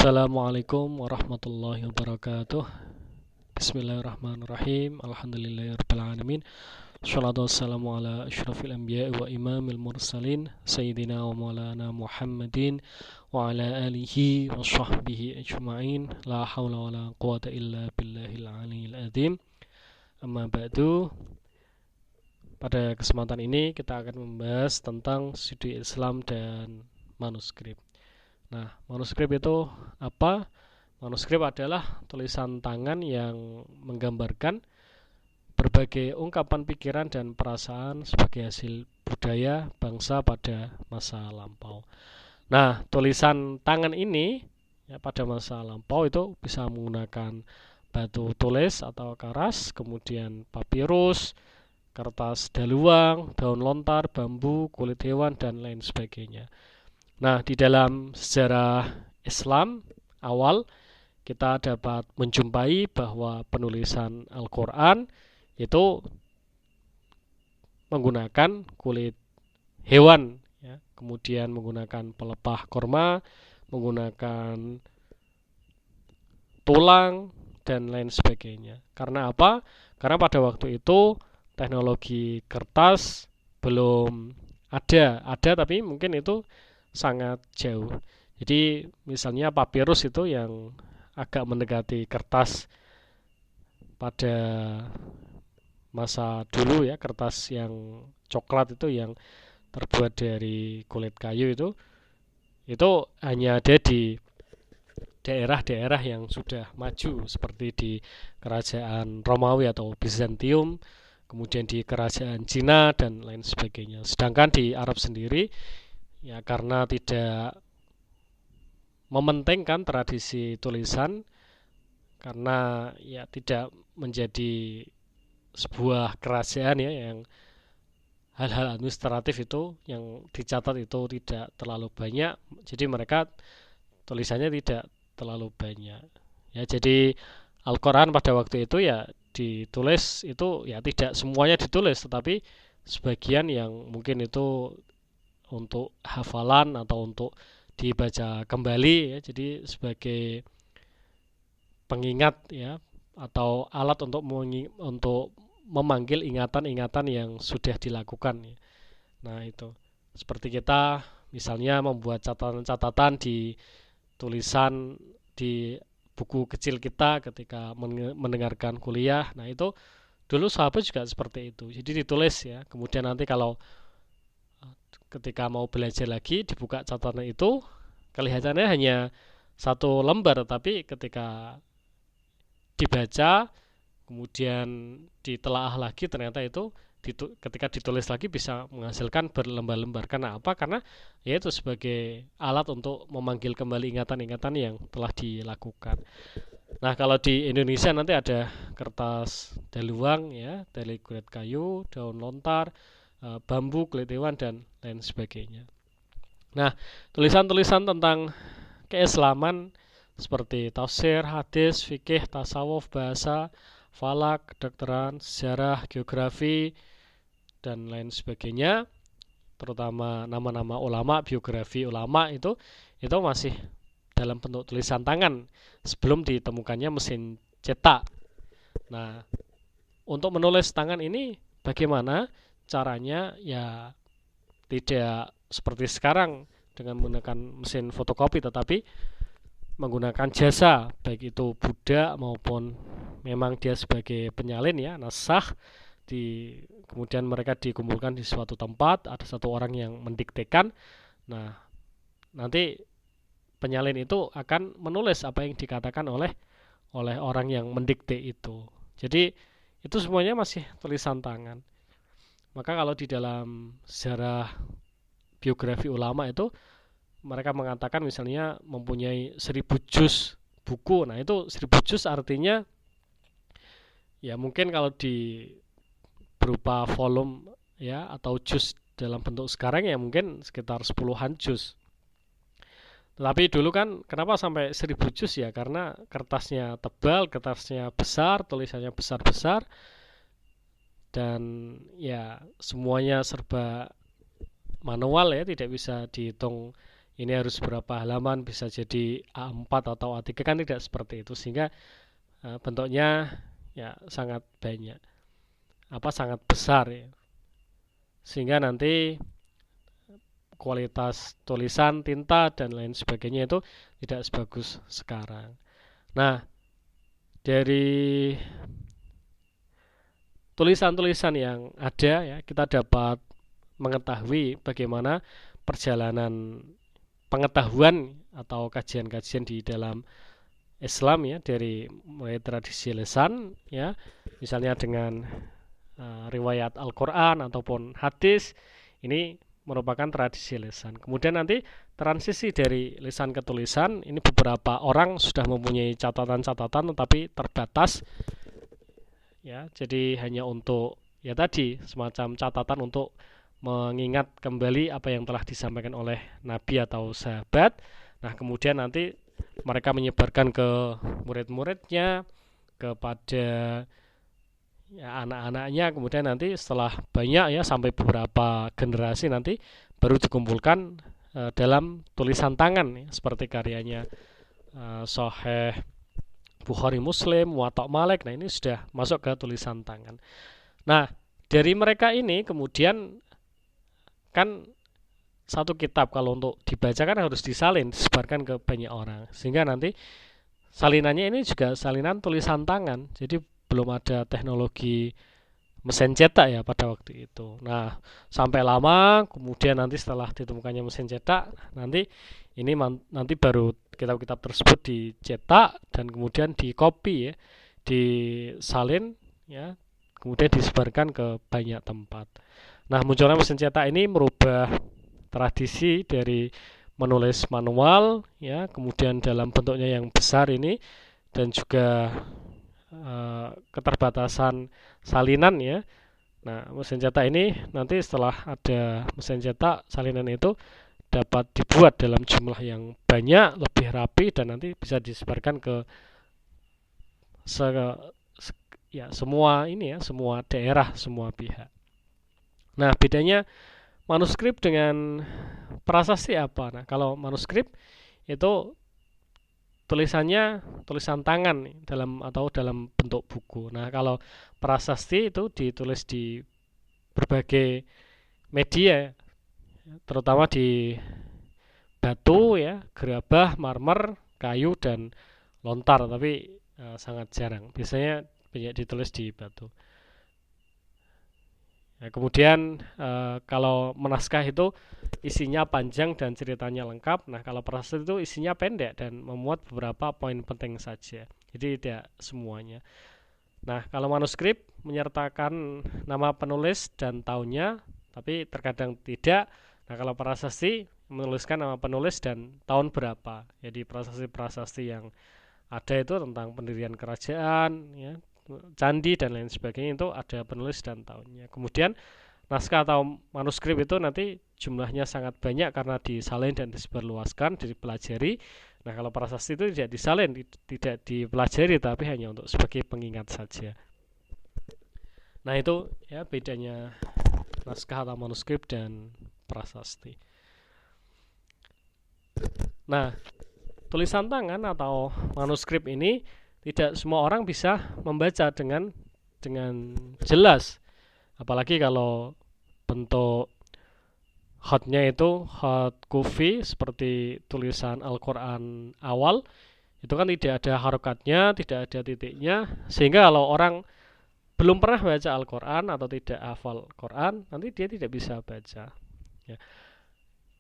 Assalamualaikum warahmatullahi wabarakatuh. Bismillahirrahmanirrahim. Alhamdulillahirrahmanirrahim. Assalatu wassalamu ala ashrafil anbiya wa imamil mursalin Sayyidina wa maulana Muhammadin wa ala alihi wa sahbihi ajma'in. La hawla wa la quwata illa billahil aliyil azim. Amma ba'du. Pada kesempatan ini kita akan membahas tentang studi Islam dan manuskrip. Nah, manuskrip itu apa? Manuskrip adalah tulisan tangan yang menggambarkan berbagai ungkapan pikiran dan perasaan sebagai hasil budaya bangsa pada masa lampau. Nah, tulisan tangan ini pada masa lampau itu bisa menggunakan batu tulis atau karas, kemudian papirus, kertas daluang, daun lontar, bambu, kulit hewan, dan lain sebagainya. Nah, di dalam sejarah Islam awal kita dapat menjumpai bahwa penulisan Al-Quran itu menggunakan kulit hewan, ya. Kemudian menggunakan pelepah korma, menggunakan tulang, dan lain sebagainya. Karena apa? Karena pada waktu itu teknologi kertas belum ada tapi mungkin itu sangat jauh. Jadi misalnya papirus itu yang agak mendekati kertas pada masa dulu, ya, kertas yang coklat itu yang terbuat dari kulit kayu itu hanya ada di daerah-daerah yang sudah maju seperti di kerajaan Romawi atau Bizantium, kemudian di kerajaan Cina dan lain sebagainya. Sedangkan di Arab sendiri, ya, karena tidak mementingkan tradisi tulisan, karena ya tidak menjadi sebuah kerajaan, ya, yang hal-hal administratif itu yang dicatat itu tidak terlalu banyak, jadi mereka tulisannya tidak terlalu banyak, ya. Jadi Al-Quran pada waktu itu ya ditulis itu ya tidak semuanya ditulis, tetapi sebagian yang mungkin itu untuk hafalan atau untuk dibaca kembali, ya, jadi sebagai pengingat, ya, atau alat untuk memanggil ingatan-ingatan yang sudah dilakukan, ya. Nah, itu seperti kita misalnya membuat catatan-catatan di tulisan di buku kecil kita ketika mendengarkan kuliah. Nah, itu dulu sahabat juga seperti itu, jadi ditulis, ya. Kemudian nanti kalau ketika mau belajar lagi dibuka catatan itu kelihatannya hanya satu lembar, tapi ketika dibaca kemudian ditelaah lagi ternyata itu ketika ditulis lagi bisa menghasilkan berlembar-lembar. Karena apa? Karena yaitu sebagai alat untuk memanggil kembali ingatan-ingatan yang telah dilakukan. Nah, kalau di Indonesia nanti ada kertas daluang, ya, dari kulit kayu, daun lontar, bambu, kulit hewan, dan lain sebagainya. Nah, tulisan-tulisan tentang keislaman seperti tafsir, hadis, fikih, tasawuf, bahasa, falak, kedokteran, sejarah, geografi, dan lain sebagainya, terutama nama-nama ulama, biografi ulama itu masih dalam bentuk tulisan tangan sebelum ditemukannya mesin cetak. Nah, untuk menulis tangan ini bagaimana caranya? Ya, tidak seperti sekarang dengan menggunakan mesin fotokopi, tetapi menggunakan jasa, baik itu budak maupun memang dia sebagai penyalin, ya, nasah, kemudian mereka dikumpulkan di suatu tempat, ada satu orang yang mendiktekan. Nah, nanti penyalin itu akan menulis apa yang dikatakan oleh orang yang mendikte itu. Jadi itu semuanya masih tulisan tangan. Maka kalau di dalam sejarah biografi ulama itu mereka mengatakan misalnya mempunyai 1000 juz buku. Nah, itu 1000 juz artinya ya mungkin kalau di berupa volume, ya, atau juz dalam bentuk sekarang ya mungkin sekitar 10-an juz. Tapi dulu kan kenapa sampai 1000 juz, ya, karena kertasnya tebal, kertasnya besar, tulisannya besar-besar, dan ya semuanya serba manual, ya, tidak bisa dihitung ini harus berapa halaman, bisa jadi A4 atau A3, kan tidak seperti itu, sehingga bentuknya ya sangat banyak, sangat besar ya, sehingga nanti kualitas tulisan, tinta dan lain sebagainya itu tidak sebagus sekarang. Nah, dari tulisan-tulisan yang ada ya, kita dapat mengetahui bagaimana perjalanan pengetahuan atau kajian-kajian di dalam Islam ya, dari mulai tradisi lisan ya, misalnya dengan riwayat Al-Quran ataupun hadis, ini merupakan tradisi lisan. Kemudian nanti transisi dari lisan ke tulisan, ini beberapa orang sudah mempunyai catatan-catatan tetapi terbatas ya, jadi hanya untuk ya tadi semacam catatan untuk mengingat kembali apa yang telah disampaikan oleh Nabi atau sahabat. Nah, kemudian nanti mereka menyebarkan ke murid-muridnya, kepada ya anak-anaknya, kemudian nanti setelah banyak ya sampai beberapa generasi nanti baru dikumpulkan dalam tulisan tangan ya, seperti karyanya Sahih Bukhari, Muslim, Muwatta Malik. Nah, ini sudah masuk ke tulisan tangan. Nah, dari mereka ini kemudian kan satu kitab kalau untuk dibaca kan harus disalin, disebarkan ke banyak orang, sehingga nanti salinannya ini juga salinan tulisan tangan. Jadi belum ada teknologi mesin cetak ya pada waktu itu. Nah, sampai lama kemudian nanti setelah ditemukannya mesin cetak, nanti ini nanti baru kitab-kitab tersebut dicetak dan kemudian dikopi ya, disalin ya, kemudian disebarkan ke banyak tempat. Nah, munculnya mesin cetak ini merubah tradisi dari menulis manual ya, kemudian dalam bentuknya yang besar ini, dan juga keterbatasan salinan ya. Nah, mesin cetak ini nanti setelah ada mesin cetak, salinan itu dapat dibuat dalam jumlah yang banyak, lebih rapi, dan nanti bisa disebarkan ke semua ini ya, semua daerah, semua pihak. Nah, bedanya manuskrip dengan prasasti apa? Nah, kalau manuskrip itu tulisannya tulisan tangan dalam bentuk buku. Nah, kalau prasasti itu ditulis di berbagai media, terutama di batu ya, gerabah, marmer, kayu dan lontar, tapi sangat jarang. Biasanya banyak ditulis di batu. Nah, kemudian kalau menaskah itu isinya panjang dan ceritanya lengkap. Nah, kalau prasasti itu isinya pendek dan memuat beberapa poin penting saja. Jadi tidak semuanya. Nah, kalau manuskrip menyertakan nama penulis dan tahunnya, tapi terkadang tidak. Nah, kalau prasasti menuliskan nama penulis dan tahun berapa. Jadi prasasti-prasasti yang ada itu tentang pendirian kerajaan, ya, candi dan lain sebagainya, itu ada penulis dan tahunnya. Kemudian naskah atau manuskrip itu nanti jumlahnya sangat banyak karena disalin dan disebarluaskan, dipelajari. Nah, kalau prasasti itu tidak disalin, tidak dipelajari, tapi hanya untuk sebagai pengingat saja. Nah, itu ya bedanya naskah atau manuskrip dan prasasti. Nah, tulisan tangan atau manuskrip ini tidak semua orang bisa membaca dengan jelas. Apalagi kalau bentuk hotnya itu hot kufi seperti tulisan Al-Quran awal, itu kan tidak ada harokatnya, tidak ada titiknya, sehingga kalau orang belum pernah baca Al-Quran atau tidak hafal Quran, nanti dia tidak bisa baca ya.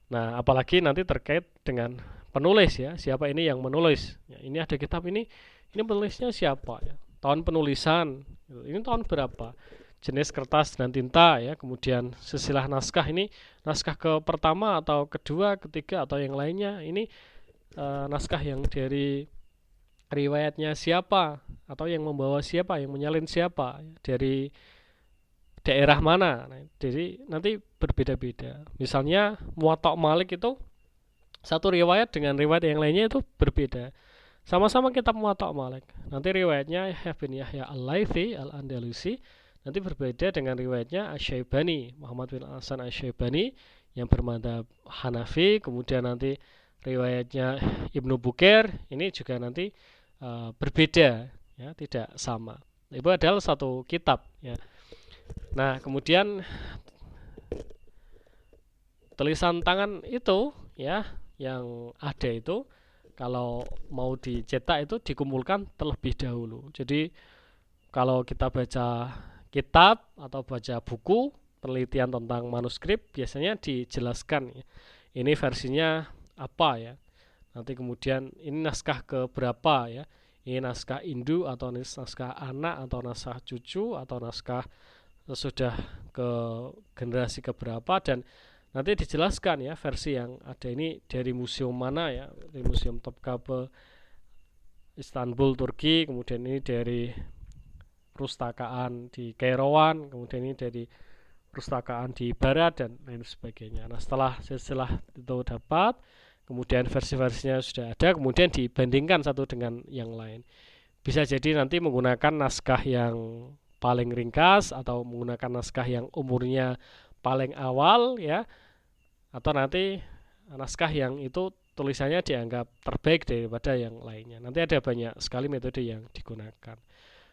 Nah, apalagi nanti terkait dengan penulis ya, siapa ini yang menulis ya, ini ada kitab ini penulisnya siapa ya, tahun penulisan, ini tahun berapa, jenis kertas dan tinta ya, kemudian silsilah naskah, ini naskah ke pertama atau kedua, ketiga atau yang lainnya, ini naskah yang dari riwayatnya siapa atau yang membawa siapa, yang menyalin siapa, dari daerah mana. Nah, jadi nanti berbeda-beda. Misalnya Muwatta Malik itu satu riwayat dengan riwayat yang lainnya itu berbeda. Sama-sama kitab Muwatta Malik, nanti riwayatnya Yahya bin Yahya Al-Laythi Al-Andalusi nanti berbeda dengan riwayatnya Asy-Syaibani, Muhammad bin Hasan Asy-Syaibani yang bermadzhab Hanafi. Kemudian nanti riwayatnya Ibnu Bukir ini juga nanti berbeda, ya, tidak sama. Itu adalah satu kitab, ya. Nah, kemudian tulisan tangan itu, ya, yang ada itu kalau mau dicetak itu dikumpulkan terlebih dahulu. Jadi kalau kita baca kitab atau baca buku penelitian tentang manuskrip biasanya dijelaskan, ya, ini versinya apa, ya. Nanti kemudian ini naskah ke berapa, ya. Ini naskah induk atau naskah anak atau naskah cucu atau naskah sudah ke generasi keberapa, dan nanti dijelaskan, ya, versi yang ada ini dari museum mana, ya, dari Museum Topkapi Istanbul Turki, kemudian ini dari perpustakaan di Kairouan, kemudian ini dari perpustakaan di Barat dan lain sebagainya. Nah, setelah itu dapat, kemudian versi-versinya sudah ada, kemudian dibandingkan satu dengan yang lain. Bisa jadi nanti menggunakan naskah yang paling ringkas atau menggunakan naskah yang umurnya paling awal, ya, atau nanti naskah yang itu tulisannya dianggap terbaik daripada yang lainnya. Nanti ada banyak sekali metode yang digunakan.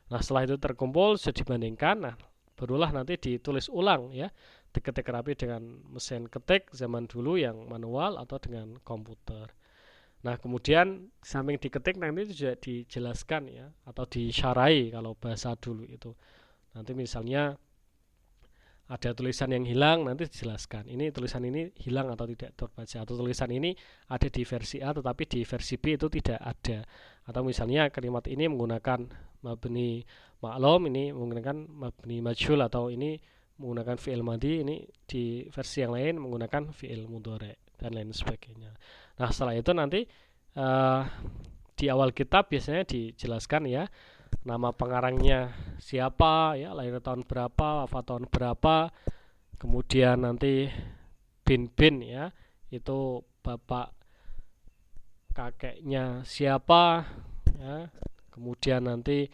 Nah, setelah itu terkumpul sudah dibandingkan, nah barulah nanti ditulis ulang, ya, diketik rapi dengan mesin ketik zaman dulu yang manual atau dengan komputer. Nah, kemudian samping diketik nanti juga dijelaskan, ya, atau disyarai kalau bahasa dulu itu. Nanti misalnya ada tulisan yang hilang, nanti dijelaskan ini tulisan ini hilang atau tidak terbaca, atau tulisan ini ada di versi A tetapi di versi B itu tidak ada, atau misalnya kalimat ini menggunakan mabni maklum, ini menggunakan mabni majhul, atau ini menggunakan fi'il madhi, ini di versi yang lain menggunakan fi'il mudhari dan lain sebagainya. Nah, setelah itu nanti di awal kitab biasanya dijelaskan, ya, nama pengarangnya siapa, ya, lahir tahun berapa, wafat tahun berapa, kemudian nanti bin, ya, itu bapak kakeknya siapa, ya, kemudian nanti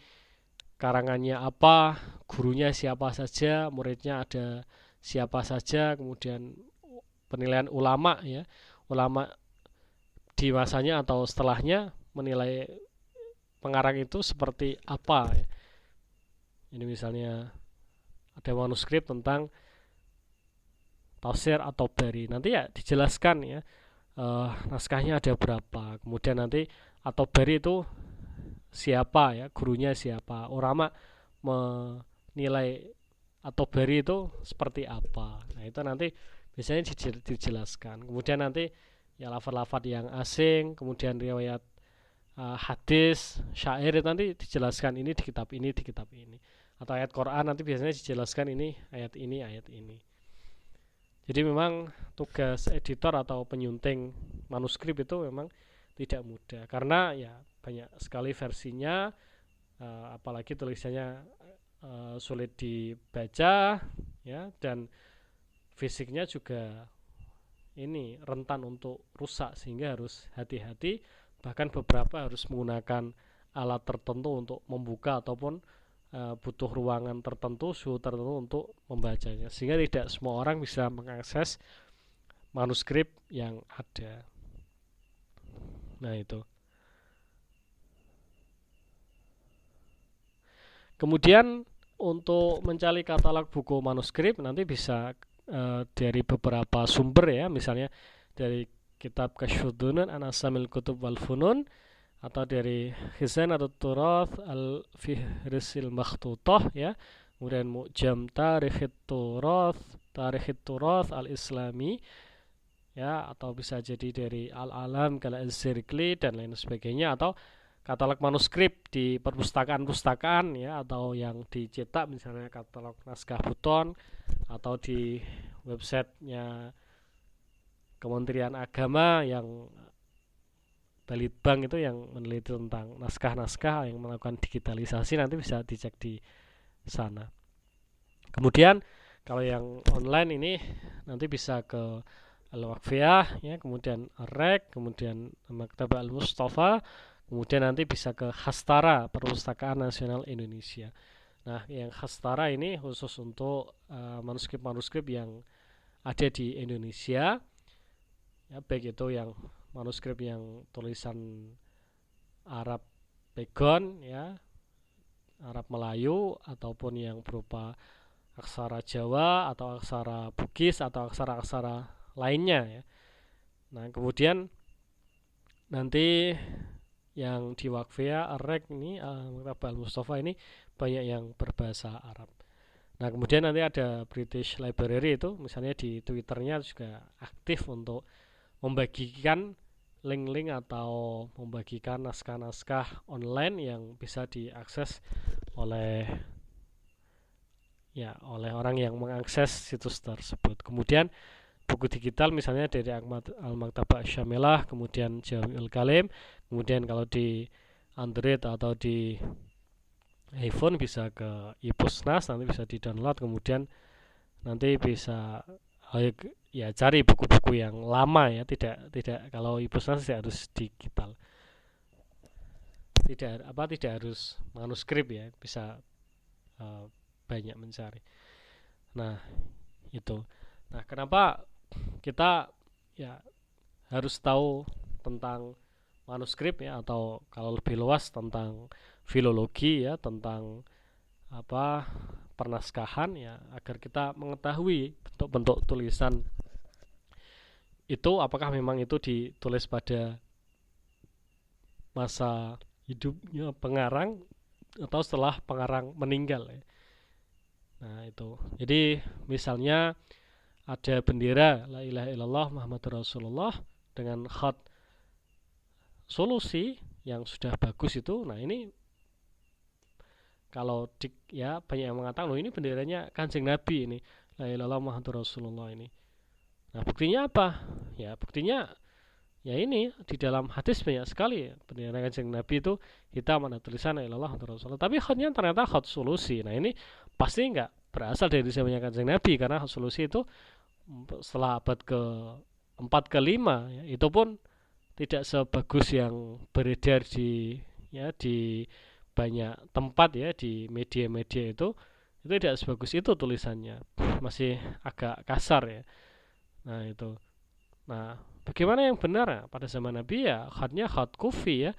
karangannya apa, gurunya siapa saja, muridnya ada siapa saja, kemudian penilaian ulama, ya, ulama di masanya atau setelahnya menilai pengarang itu seperti apa, ya. Ini misalnya ada manuskrip tentang tafsir atau bari, nanti, ya, dijelaskan, ya, naskahnya ada berapa, kemudian nanti atau bari itu siapa, ya, gurunya siapa, ulama menilai atau bari itu seperti apa. Nah, itu nanti biasanya dijelaskan. Kemudian nanti, ya, lafaz-lafaz yang asing, kemudian riwayat hadis, syair itu nanti dijelaskan ini di kitab ini, di kitab ini. Atau ayat Quran nanti biasanya dijelaskan ini ayat ini, ayat ini. Jadi memang tugas editor atau penyunting manuskrip itu memang tidak mudah, karena, ya, banyak sekali versinya, apalagi tulisannya sulit dibaca, ya, dan fisiknya juga ini rentan untuk rusak, sehingga harus hati-hati, bahkan beberapa harus menggunakan alat tertentu untuk membuka ataupun butuh ruangan tertentu, suhu tertentu untuk membacanya, sehingga tidak semua orang bisa mengakses manuskrip yang ada. Nah, itu. Kemudian untuk mencari katalog buku manuskrip nanti bisa dari beberapa sumber, ya, misalnya dari kitab Kasyfudunun an Asamil Kutub wal Funun, atau dari Khizanatul Turath al-Fihrisil Makhtutah, ya, kemudian Mu'jam Tarikhit Turath al-Islami, ya, atau bisa jadi dari Al-Alam Kala Az-Zirkli dan lain sebagainya, atau katalog manuskrip di perpustakaan-pustakaan, ya, atau yang dicetak misalnya katalog naskah Buton, atau di websitenya Kementerian Agama yang Balitbank itu yang meneliti tentang naskah-naskah yang melakukan digitalisasi, nanti bisa dicek di sana. Kemudian kalau yang online ini nanti bisa ke Al-Waqfiyah, ya, kemudian Ar-Rek, kemudian Maktabah Al-Mustafa, kemudian nanti bisa ke Hastara, Perpustakaan Nasional Indonesia. Nah, yang Hastara ini khusus untuk manuskrip-manuskrip yang ada di Indonesia, ya, baik itu yang manuskrip yang tulisan Arab Pegon ya, Arab Melayu, ataupun yang berupa aksara Jawa atau aksara Bugis atau aksara-aksara lainnya ya. Nah, kemudian nanti yang di Wakfia Arrek ini Maktabah Al-Mustafa ini banyak yang berbahasa Arab. Nah, kemudian nanti ada British Library itu misalnya di Twitternya juga aktif untuk membagikan link-link atau membagikan naskah-naskah online yang bisa diakses oleh oleh orang yang mengakses situs tersebut. Kemudian buku digital misalnya dari Al-Maktabah Syamilah, kemudian Jami'ul Kalim, kemudian kalau di Android atau di iPhone bisa ke iPusnas, nanti bisa di-download, kemudian nanti bisa cari buku-buku yang lama ya, tidak kalau iPusnas tidak harus digital. Tidak harus manuskrip ya, bisa banyak mencari. Nah, itu. Nah, kenapa kita harus tahu tentang manuskrip ya, atau kalau lebih luas tentang filologi ya, tentang pernaskahan ya, agar kita mengetahui bentuk-bentuk tulisan itu apakah memang itu ditulis pada masa hidupnya pengarang atau setelah pengarang meninggal ya. Nah, itu. Jadi misalnya ada bendera La ilaha illallah Muhammadur Rasulullah dengan khat solusi yang sudah bagus itu. Nah, ini kalau banyak yang mengatakan loh ini benderanya Kanjeng Nabi ini, La ilaha illallah Muhammadur Rasulullah ini. Nah, buktinya apa? Ya, buktinya ya ini di dalam hadis banyak sekali ya, bendera Kanjeng Nabi itu hitam ada tulisan La ilaha illallah Muhammadur Rasulullah. Tapi khatnya ternyata khat solusi. Nah, ini pasti nggak berasal dari zamannya Kanjeng Nabi, karena khat solusi itu setelah abad ke-4 ke-5 ya, itu pun tidak sebagus yang beredar di banyak tempat ya, di media-media itu tidak sebagus itu tulisannya, masih agak kasar ya. Nah, itu. Nah, bagaimana yang benar ya? Pada zaman Nabi ya khatnya khat kufi ya,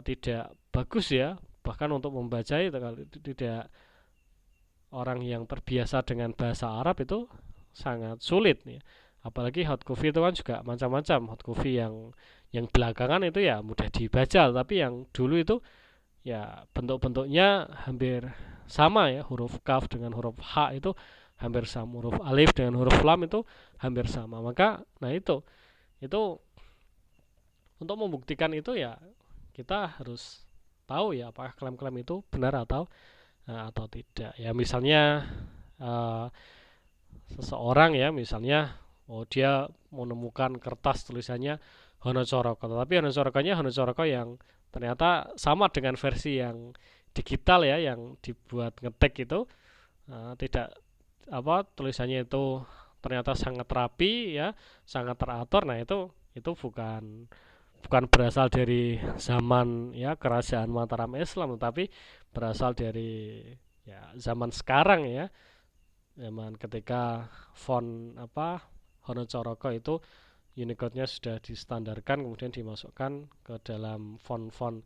tidak bagus ya, bahkan untuk membaca itu tidak, orang yang terbiasa dengan bahasa Arab itu sangat sulit ya. Apalagi hot coffee itu kan juga macam-macam. Hot coffee yang belakangan itu ya mudah dibaca, tapi yang dulu itu ya bentuk-bentuknya hampir sama ya, huruf kaf dengan huruf h itu hampir sama, huruf alif dengan huruf lam itu hampir sama. Maka nah itu untuk membuktikan itu ya kita harus tahu ya apakah klaim-klaim itu benar atau tidak. Ya misalnya seseorang ya, misalnya dia menemukan kertas tulisannya Hanacaraka, tapi Hanacaraka yang ternyata sama dengan versi yang digital ya, yang dibuat ngetik itu tidak tulisannya itu ternyata sangat rapi ya, sangat teratur. Nah, itu bukan berasal dari zaman ya kerajaan Mataram Islam, tetapi berasal dari zaman sekarang ya, zaman ketika font Hanacaraka itu Unicode-nya sudah distandarkan, kemudian dimasukkan ke dalam font-font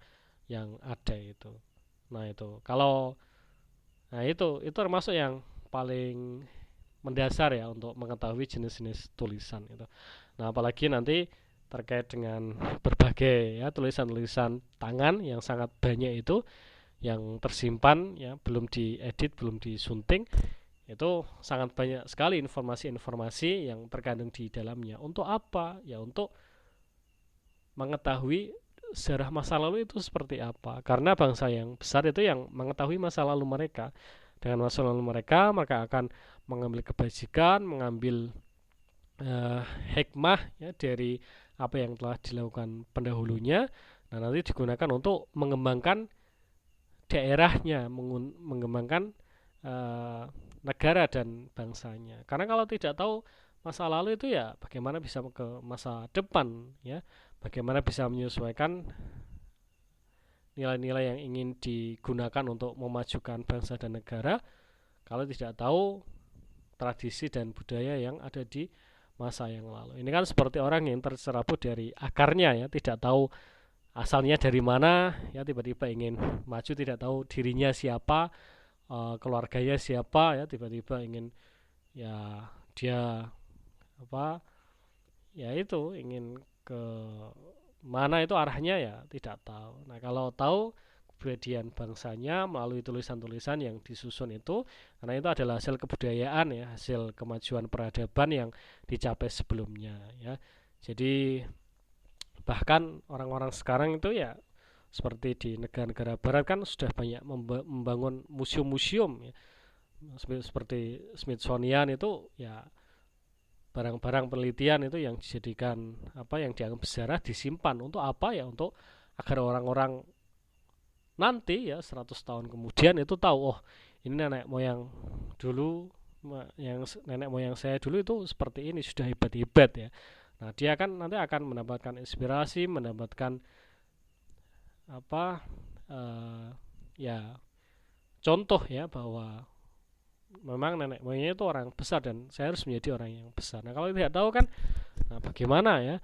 yang ada itu. Nah, itu itu termasuk yang paling mendasar ya untuk mengetahui jenis-jenis tulisan itu. Nah, apalagi nanti terkait dengan berbagai ya tulisan-tulisan tangan yang sangat banyak itu yang tersimpan ya, belum diedit, belum disunting, itu sangat banyak sekali informasi-informasi yang terkandung di dalamnya. Untuk apa? Ya untuk mengetahui sejarah masa lalu itu seperti apa. Karena bangsa yang besar itu yang mengetahui masa lalu mereka. Dengan masa lalu mereka akan mengambil kebajikan, mengambil hikmah ya dari apa yang telah dilakukan pendahulunya. Nah, nanti digunakan untuk mengembangkan daerahnya, mengembangkan negara dan bangsanya. Karena kalau tidak tahu masa lalu itu ya bagaimana bisa ke masa depan ya, bagaimana bisa menyesuaikan nilai-nilai yang ingin digunakan untuk memajukan bangsa dan negara kalau tidak tahu tradisi dan budaya yang ada di masa yang lalu. Ini kan seperti orang yang tercerabut dari akarnya ya, tidak tahu asalnya dari mana ya, tiba-tiba ingin maju, tidak tahu dirinya siapa, keluarganya siapa ya, tiba-tiba ingin ya dia apa ya itu ingin ke mana itu arahnya ya tidak tahu. Nah kalau tahu kepribadian bangsanya melalui tulisan-tulisan yang disusun itu, karena itu adalah hasil kebudayaan ya, hasil kemajuan peradaban yang dicapai sebelumnya ya. Jadi bahkan orang-orang sekarang itu ya seperti di negara-negara barat kan sudah banyak membangun museum-museum ya. Seperti Smithsonian itu ya, barang-barang penelitian itu yang dijadikan apa, yang dianggap bersejarah disimpan untuk apa ya, untuk agar orang-orang nanti ya 100 tahun kemudian itu tahu, oh ini nenek moyang dulu, yang nenek moyang saya dulu itu seperti ini, sudah hebat-hebat ya. Nah dia kan nanti akan mendapatkan inspirasi, mendapatkan apa ya contoh ya, bahwa memang nenek moyangnya itu orang besar dan saya harus menjadi orang yang besar. Nah kalau tidak tahu kan, nah bagaimana ya?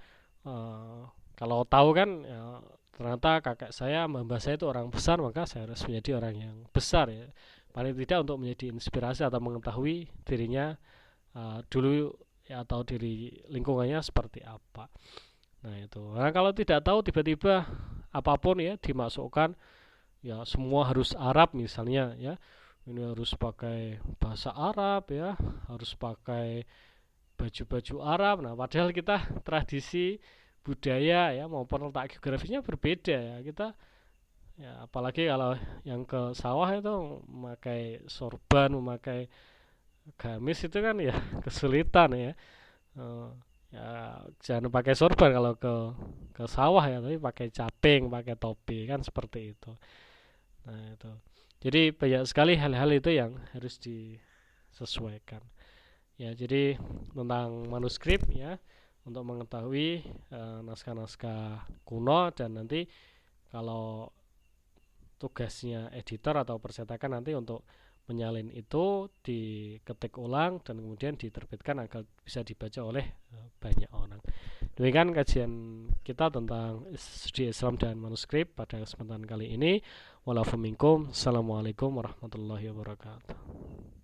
Kalau tahu kan ya, ternyata kakek saya, mbah saya itu orang besar, maka saya harus menjadi orang yang besar ya. Paling tidak untuk menjadi inspirasi atau mengetahui dirinya dulu ya, atau diri lingkungannya seperti apa. Nah itu. Nah kalau tidak tahu tiba-tiba apapun ya dimasukkan, ya semua harus Arab misalnya ya, ini harus pakai bahasa Arab ya, harus pakai baju-baju Arab. Nah padahal kita tradisi budaya ya maupun letak geografisnya berbeda ya. Kita ya apalagi kalau yang ke sawah itu memakai sorban, memakai gamis itu kan ya kesulitan ya. Ya jangan pakai sorban kalau ke sawah ya, tapi pakai caping, pakai topi kan seperti itu. Nah itu. Jadi banyak sekali hal-hal itu yang harus disesuaikan. Ya, jadi tentang manuskrip ya, untuk mengetahui naskah-naskah kuno, dan nanti kalau tugasnya editor atau percetakan nanti untuk menyalin itu diketik ulang dan kemudian diterbitkan agar bisa dibaca oleh banyak orang. Demikian kajian kita tentang studi Islam dan manuskrip pada kesempatan kali ini. Walafuminkum. Assalamualaikum warahmatullahi wabarakatuh.